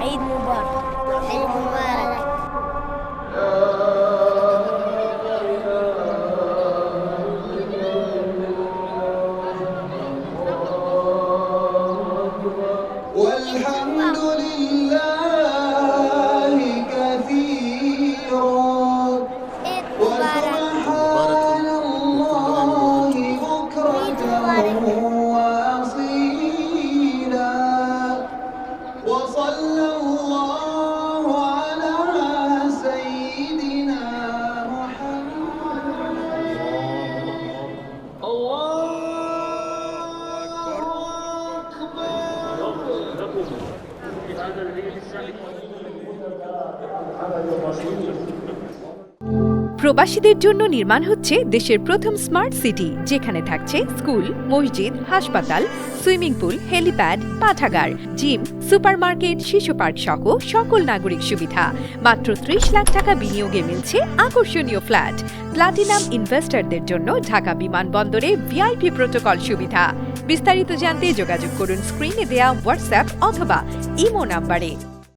عيد مبارك. عيد مبارك. والحمد لله كثيرا وسبحان الله بكرة وأصيلا وصلى الله على سيدنا محمد. الله প্রবাসীদের জন্য নির্মাণ হচ্ছে দেশের প্রথম স্মার্ট সিটি, যেখানে থাকছে স্কুল, মসজিদ, হাসপাতাল, সুইমিং পুল, হেলিপ্যাড, পাঠাগার, জিম, সুপারমার্কেট, শিশু পার্ক সহ সকল নাগরিক সুবিধা। মাত্র ৩০ লাখ টাকা বিনিয়োগে মিলছে আকর্ষণীয় ফ্ল্যাট। প্লাটিনাম ইনভেস্টরদের জন্য ঢাকা বিমানবন্দরে ভিআইপি প্রোটোকল সুবিধা। বিস্তারিত জানতে যোগাযোগ করুন স্ক্রিনে দেয়া হোয়াটসঅ্যাপ অথবা ইমো নাম্বারে।